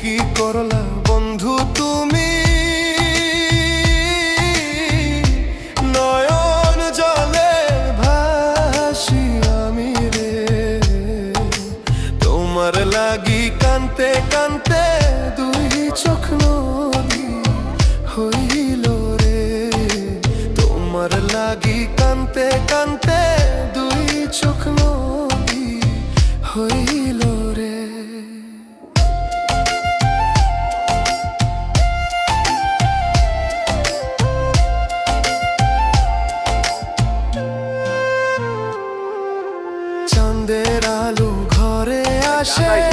কি করলা বন্ধু তুমি, নয়ন জলে ভাসি আমি রে। তোমার লাগি কানতে কানতে দুই চোখ নদী হইল রে। তোমার লাগি কানতে কানতে দুই চোখ নদী হইল রে। চাঁদের আলো ঘরে আসে